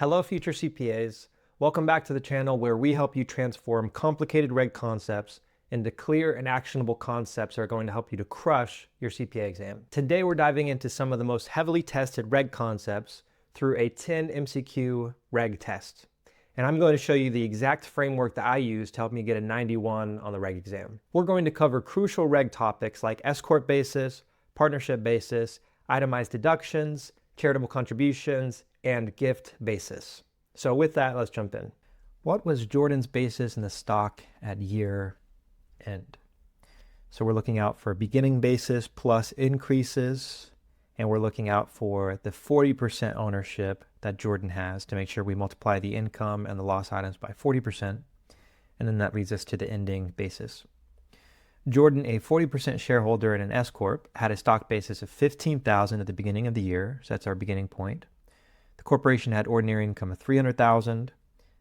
Hello future CPAs, welcome back to the channel where we help you transform complicated reg concepts into clear and actionable concepts that are going to help you to crush your CPA exam. Today we're diving into some of the most heavily tested reg concepts through a 10 MCQ reg test. And I'm going to show you the exact framework that I use to help me get a 91 on the reg exam. We're going to cover crucial reg topics like S-Corp basis, partnership basis, itemized deductions, charitable contributions, and gift basis. So with that, let's jump in. What was Jordan's basis in the stock at year end? So we're looking out for beginning basis plus increases, and we're looking out for the 40% ownership that Jordan has to make sure we multiply the income and the loss items by 40%, and then that leads us to the ending basis. Jordan, a 40% shareholder in an S-Corp, had a stock basis of $15,000 at the beginning of the year, so that's our beginning point. The corporation had ordinary income of $300,000.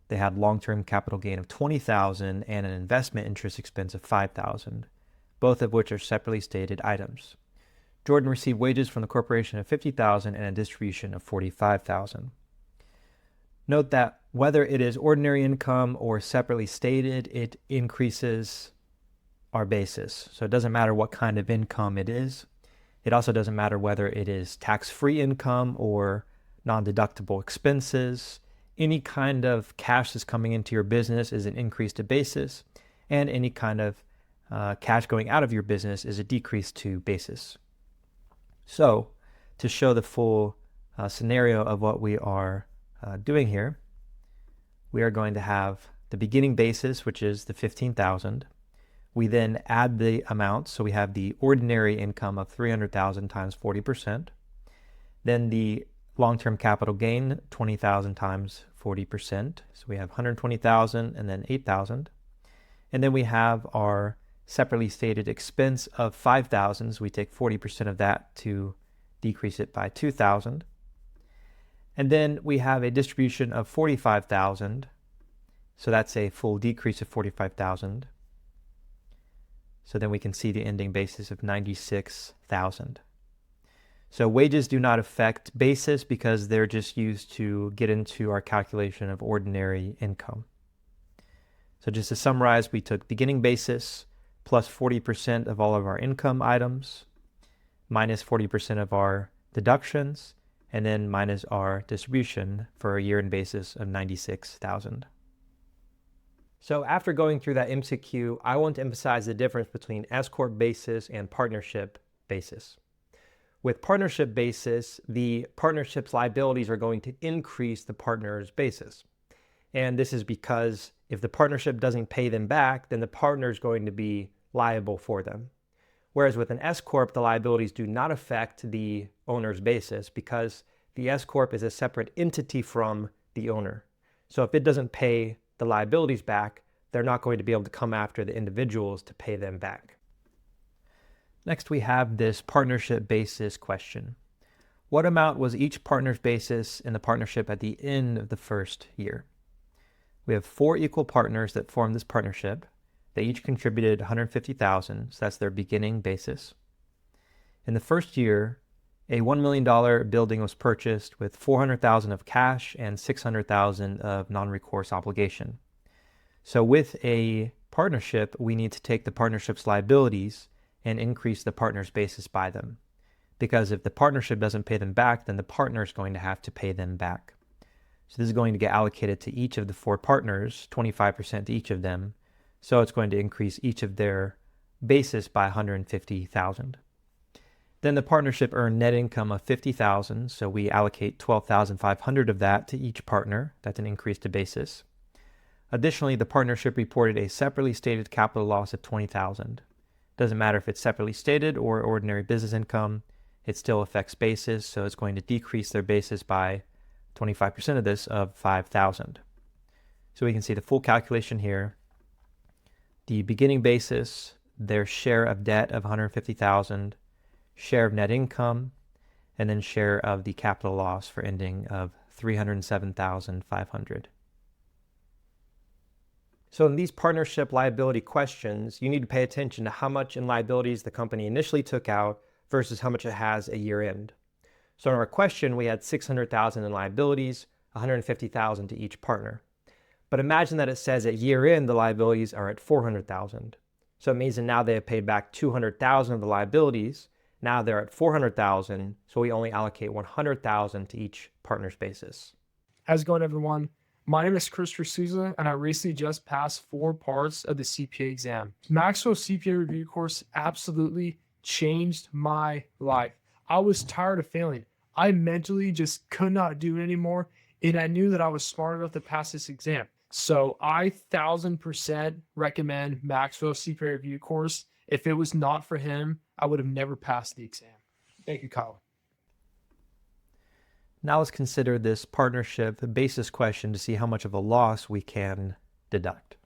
They had long-term capital gain of $20,000 and an investment interest expense of $5,000, both of which are separately stated items. Jordan received wages from the corporation of $50,000 and a distribution of $45,000. Note that whether it is ordinary income or separately stated, it increases our basis. So it doesn't matter what kind of income it is. It also doesn't matter whether it is tax-free income or non-deductible expenses. Any kind of cash that's coming into your business is an increase to basis, and any kind of cash going out of your business is a decrease to basis. So to show the full scenario of what we are doing here, we are going to have the beginning basis, which is the $15,000. We then add the amounts, so we have the ordinary income of $300,000 times 40%. Then the long-term capital gain, $20,000 times 40%. So we have $120,000 and then $8,000. And then we have our separately stated expense of $5,000. So we take 40% of that to decrease it by $2,000. And then we have a distribution of $45,000. So that's a full decrease of $45,000. So then we can see the ending basis of $96,000. So wages do not affect basis because they're just used to get into our calculation of ordinary income. So just to summarize, we took beginning basis plus 40% of all of our income items, minus 40% of our deductions, and then minus our distribution for a year-end basis of $96,000. So after going through that MCQ, I want to emphasize the difference between S-Corp basis and partnership basis. With partnership basis, the partnership's liabilities are going to increase the partner's basis. And this is because if the partnership doesn't pay them back, then the partner is going to be liable for them. Whereas with an S-Corp, the liabilities do not affect the owner's basis because the S-Corp is a separate entity from the owner. So if it doesn't pay the liabilities back, they're not going to be able to come after the individuals to pay them back. Next, we have this partnership basis question. What amount was each partner's basis in the partnership at the end of the first year? We have 4 equal partners that form this partnership. They each contributed $150,000, so that's their beginning basis. In the first year, a $1 million building was purchased with $400,000 of cash and $600,000 of non-recourse obligation. So with a partnership, we need to take the partnership's liabilities and increase the partner's basis by them. Because if the partnership doesn't pay them back, then the partner is going to have to pay them back. So this is going to get allocated to each of the 4 partners, 25% to each of them. So it's going to increase each of their basis by $150,000. Then the partnership earned net income of $50,000, so we allocate $12,500 of that to each partner. That's an increase to basis. Additionally, the partnership reported a separately stated capital loss of $20,000. Doesn't matter if it's separately stated or ordinary business income, it still affects basis, so it's going to decrease their basis by 25% of this of $5,000. So we can see the full calculation here. The beginning basis, their share of debt of $150,000, share of net income, and then share of the capital loss for ending of $307,500. So in these partnership liability questions, you need to pay attention to how much in liabilities the company initially took out versus how much it has at year end. So in our question, we had $600,000 in liabilities $150,000 to each partner. But imagine that it says at year end the liabilities are at $400,000. So it means that now they have paid back $200,000 of the liabilities. Now they're at $400,000, so we only allocate $100,000 to each partner's basis. How's it going, everyone? My name is Christopher Souza, and I recently just passed 4 parts of the CPA exam. Maxwell CPA review course absolutely changed my life. I was tired of failing. I mentally just could not do it anymore, and I knew that I was smart enough to pass this exam. So I 1000% recommend Maxwell CPA review course. If it was not for him, I would have never passed the exam. Thank you, Kyle. Now let's consider this partnership basis question to see how much of a loss we can deduct.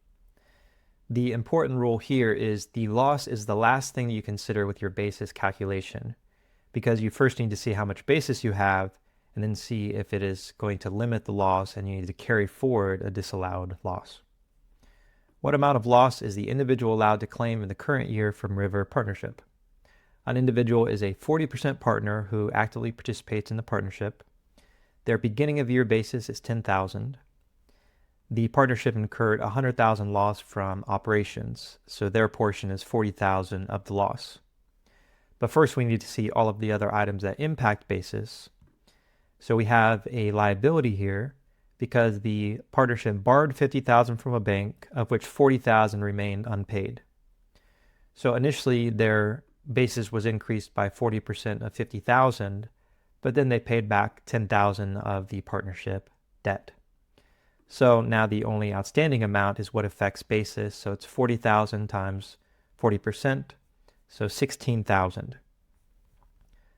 The important rule here is the loss is the last thing you consider with your basis calculation, because you first need to see how much basis you have and then see if it is going to limit the loss and you need to carry forward a disallowed loss. What amount of loss is the individual allowed to claim in the current year from River Partnership? An individual is a 40% partner who actively participates in the partnership. Their beginning of year basis is $10,000. The partnership incurred $100,000 loss from operations, so their portion is $40,000 of the loss. But first we need to see all of the other items that impact basis. So we have a liability here because the partnership borrowed $50,000 from a bank, of which $40,000 remained unpaid. So initially their basis was increased by 40% of $50,000, but then they paid back $10,000 of the partnership debt. So now the only outstanding amount is what affects basis. So it's $40,000 times 40%, so $16,000.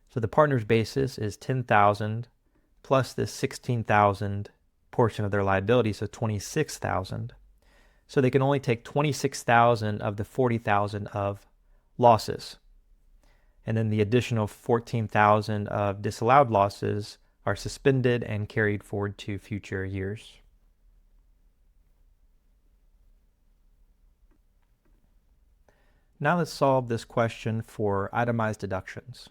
So the partner's basis is $10,000 plus this $16,000 portion of their liability, so $26,000. So they can only take $26,000 of the $40,000 of losses. And then the additional $14,000 of disallowed losses are suspended and carried forward to future years. Now let's solve this question for itemized deductions.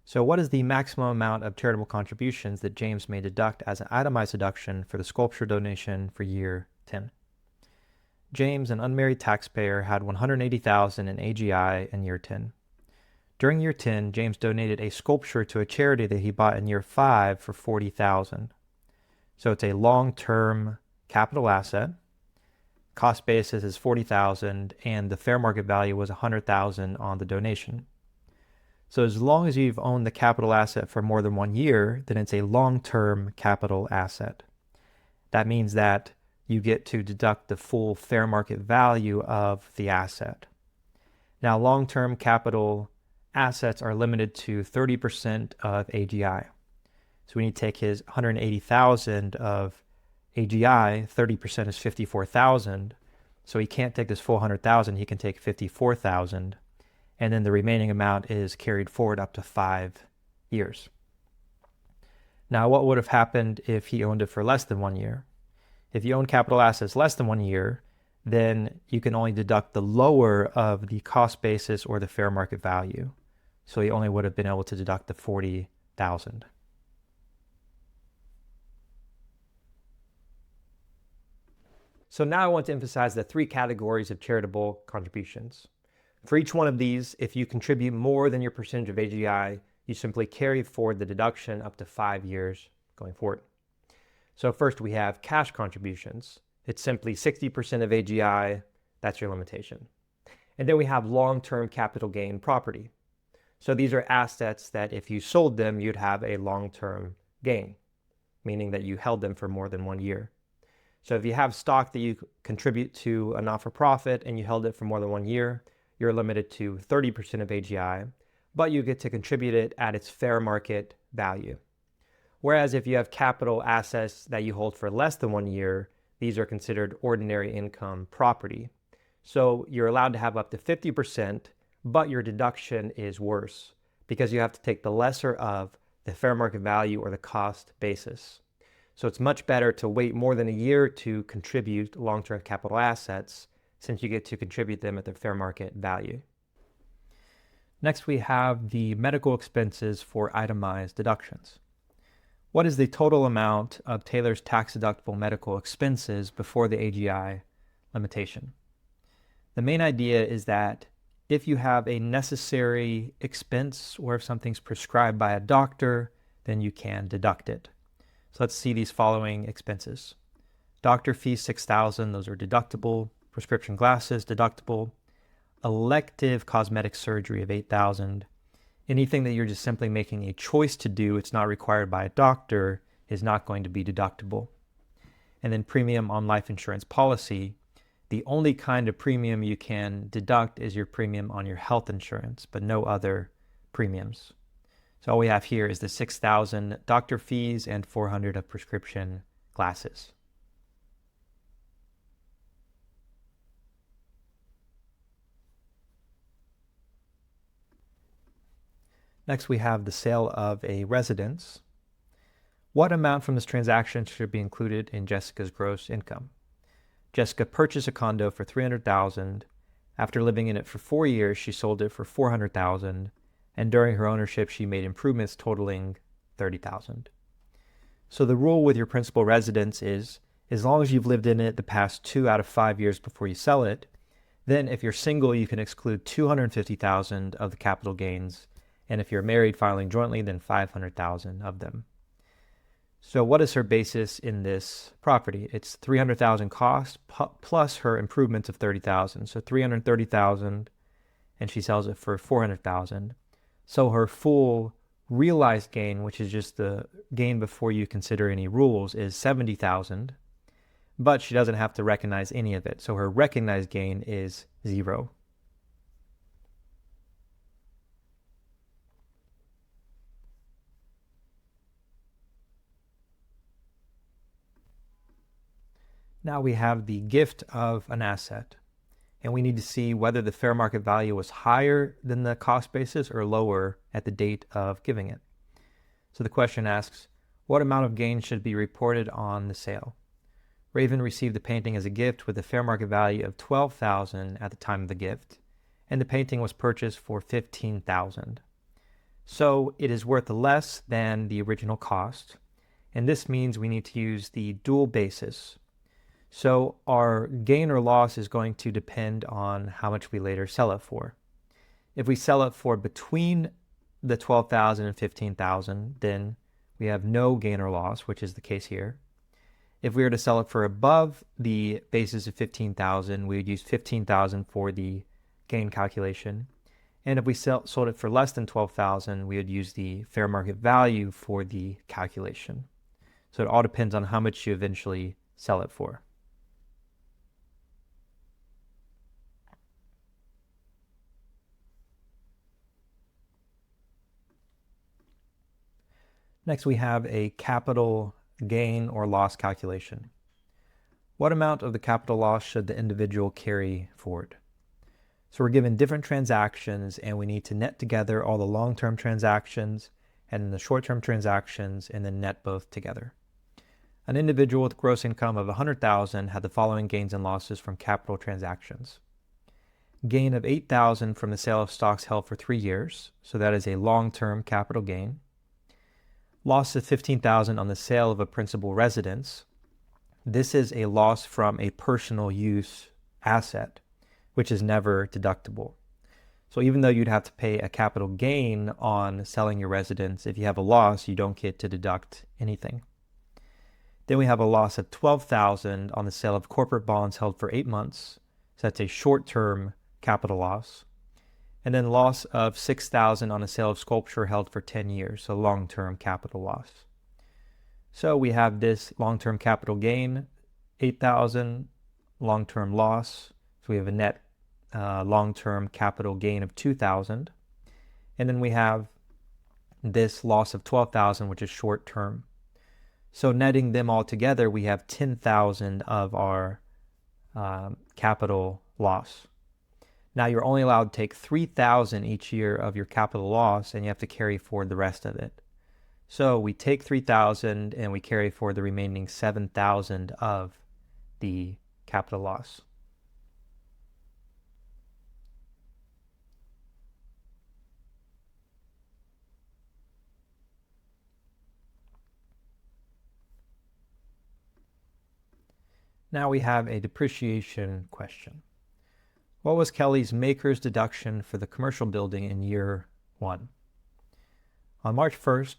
So what is the maximum amount of charitable contributions that James may deduct as an itemized deduction for the sculpture donation for year 10? James, an unmarried taxpayer, had $180,000 in AGI in year 10. During year 10, James donated a sculpture to a charity that he bought in year 5 for $40,000. So it's a long-term capital asset. Cost basis is $40,000 and the fair market value was $100,000 on the donation. So as long as you've owned the capital asset for more than 1 year, then it's a long-term capital asset. That means that you get to deduct the full fair market value of the asset. Now, long-term capital assets are limited to 30% of AGI. So when you take his $180,000 of AGI, 30% is $54,000. So he can't take this full $100,000, he can take $54,000. And then the remaining amount is carried forward up to 5 years. Now, what would have happened if he owned it for less than 1 year? If you own capital assets less than 1 year, then you can only deduct the lower of the cost basis or the fair market value. So he only would have been able to deduct the $40,000. So now I want to emphasize the 3 categories of charitable contributions. For each one of these, if you contribute more than your percentage of AGI, you simply carry forward the deduction up to 5 years going forward. So first we have cash contributions. It's simply 60% of AGI, that's your limitation. And then we have long-term capital gain property. So these are assets that if you sold them, you'd have a long-term gain, meaning that you held them for more than 1 year. So if you have stock that you contribute to a not-for-profit and you held it for more than 1 year, you're limited to 30% of AGI, but you get to contribute it at its fair market value. Whereas if you have capital assets that you hold for less than 1 year, these are considered ordinary income property. So you're allowed to have up to 50%, but your deduction is worse because you have to take the lesser of the fair market value or the cost basis. So it's much better to wait more than a year to contribute long-term capital assets since you get to contribute them at their fair market value. Next, we have the medical expenses for itemized deductions. What is the total amount of Taylor's tax-deductible medical expenses before the AGI limitation? The main idea is that if you have a necessary expense or if something's prescribed by a doctor, then you can deduct it. So let's see these following expenses. Doctor fees, $6,000, those are deductible. Prescription glasses, deductible. Elective cosmetic surgery of $8,000. Anything that you're just simply making a choice to do, it's not required by a doctor, is not going to be deductible. And then premium on life insurance policy. The only kind of premium you can deduct is your premium on your health insurance, but no other premiums. So all we have here is the $6,000 doctor fees and $400 of prescription glasses. Next, we have the sale of a residence. What amount from this transaction should be included in Jessica's gross income? Jessica purchased a condo for $300,000. After living in it for 4 years, she sold it for $400,000. And during her ownership, she made improvements totaling $30,000. So the rule with your principal residence is, as long as you've lived in it the past 2 out of 5 years before you sell it, then if you're single, you can exclude $250,000 of the capital gains. And if you're married filing jointly, then $500,000 of them. So what is her basis in this property? It's $300,000 cost plus her improvements of $30,000. So $330,000, and she sells it for $400,000. So her full realized gain, which is just the gain before you consider any rules, is $70,000. But she doesn't have to recognize any of it. So her recognized gain is 0. Now we have the gift of an asset, and we need to see whether the fair market value was higher than the cost basis or lower at the date of giving it. So the question asks, what amount of gain should be reported on the sale? Raven received the painting as a gift with a fair market value of $12,000 at the time of the gift, and the painting was purchased for $15,000. So it is worth less than the original cost, and this means we need to use the dual basis. So our gain or loss is going to depend on how much we later sell it for. If we sell it for between the $12,000 and $15,000, then we have no gain or loss, which is the case here. If we were to sell it for above the basis of $15,000, we would use $15,000 for the gain calculation. And if we sold it for less than $12,000, we would use the fair market value for the calculation. So it all depends on how much you eventually sell it for. Next, we have a capital gain or loss calculation. What amount of the capital loss should the individual carry forward? So we're given different transactions, and we need to net together all the long-term transactions and the short-term transactions, and then net both together. An individual with gross income of $100,000 had the following gains and losses from capital transactions. Gain of $8,000 from the sale of stocks held for 3 years, so that is a long-term capital gain. Loss of $15,000 on the sale of a principal residence. This is a loss from a personal use asset, which is never deductible. So even though you'd have to pay a capital gain on selling your residence, if you have a loss, you don't get to deduct anything. Then we have a loss of $12,000 on the sale of corporate bonds held for 8 months. So that's a short-term capital loss. And then loss of $6,000 on the sale of sculpture held for 10 years, so long-term capital loss. So we have this long-term capital gain, $8,000, long-term loss. So we have a net long-term capital gain of $2,000. And then we have this loss of $12,000, which is short-term. So netting them all together, we have $10,000 of our capital loss. Now you're only allowed to take $3,000 each year of your capital loss, and you have to carry forward the rest of it. So we take $3,000 and we carry forward the remaining $7,000 of the capital loss. Now we have a depreciation question. What was Kelly's maker's deduction for the commercial building in year 1? On March 1st,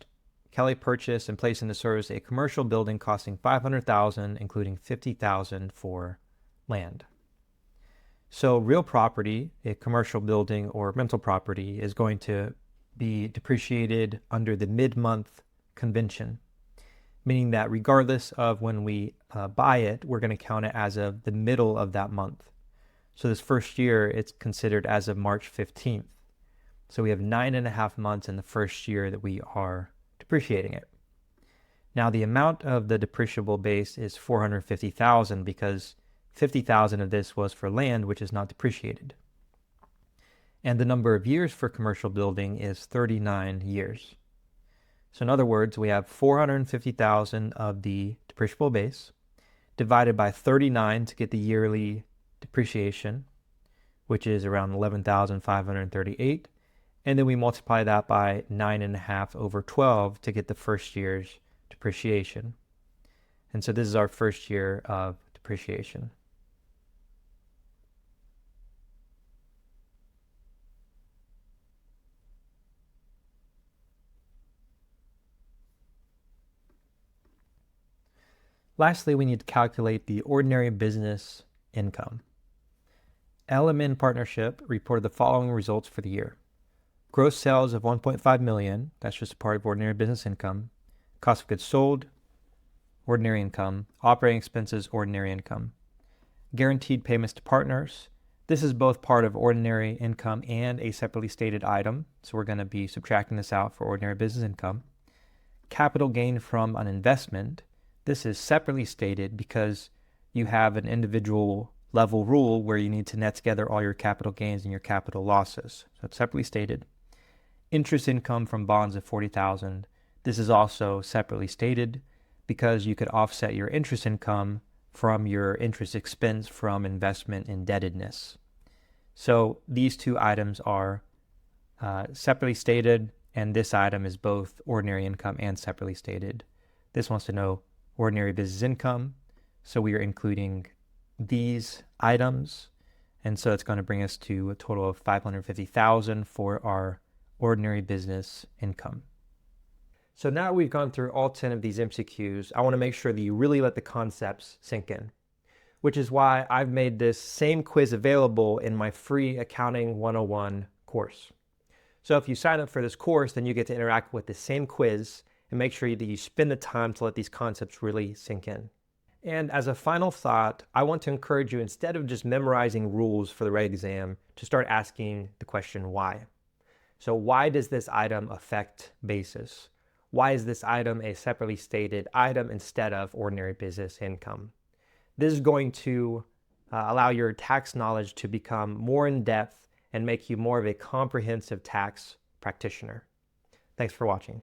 Kelly purchased and placed into service a commercial building costing $500,000, including $50,000 for land. So real property, a commercial building or rental property, is going to be depreciated under the mid-month convention, meaning that regardless of when we buy it, we're going to count it as of the middle of that month. So this first year, it's considered as of March 15th. So we have 9.5 months in the first year that we are depreciating it. Now the amount of the depreciable base is $450,000 because $50,000 of this was for land, which is not depreciated. And the number of years for commercial building is 39 years. So in other words, we have $450,000 of the depreciable base divided by 39 to get the yearly depreciation, which is around $11,538. And then we multiply that by 9.5 over 12 to get the first year's depreciation. And so this is our first year of depreciation. Lastly, we need to calculate the ordinary business income. LMN Partnership reported the following results for the year. Gross sales of $1.5 million, that's just a part of ordinary business income. Cost of goods sold, ordinary income. Operating expenses, ordinary income. Guaranteed payments to partners. This is both part of ordinary income and a separately stated item, so we're going to be subtracting this out for ordinary business income. Capital gain from an investment. This is separately stated because you have an individual level rule where you need to net together all your capital gains and your capital losses. So it's separately stated. Interest income from bonds of $40,000. This is also separately stated because you could offset your interest income from your interest expense from investment indebtedness. So these two items are separately stated, and this item is both ordinary income and separately stated. This wants to know ordinary business income, so we are including these items, and so it's going to bring us to a total of $550,000 for our ordinary business income. So now we've gone through all 10 of these MCQs, I want to make sure that you really let the concepts sink in, which is why I've made this same quiz available in my free Accounting 101 course. So if you sign up for this course, then you get to interact with the same quiz and make sure that you spend the time to let these concepts really sink in. And as a final thought, I want to encourage you, instead of just memorizing rules for the REG exam, to start asking the question why. So why does this item affect basis? Why is this item a separately stated item instead of ordinary business income? This is going to allow your tax knowledge to become more in depth and make you more of a comprehensive tax practitioner. Thanks for watching.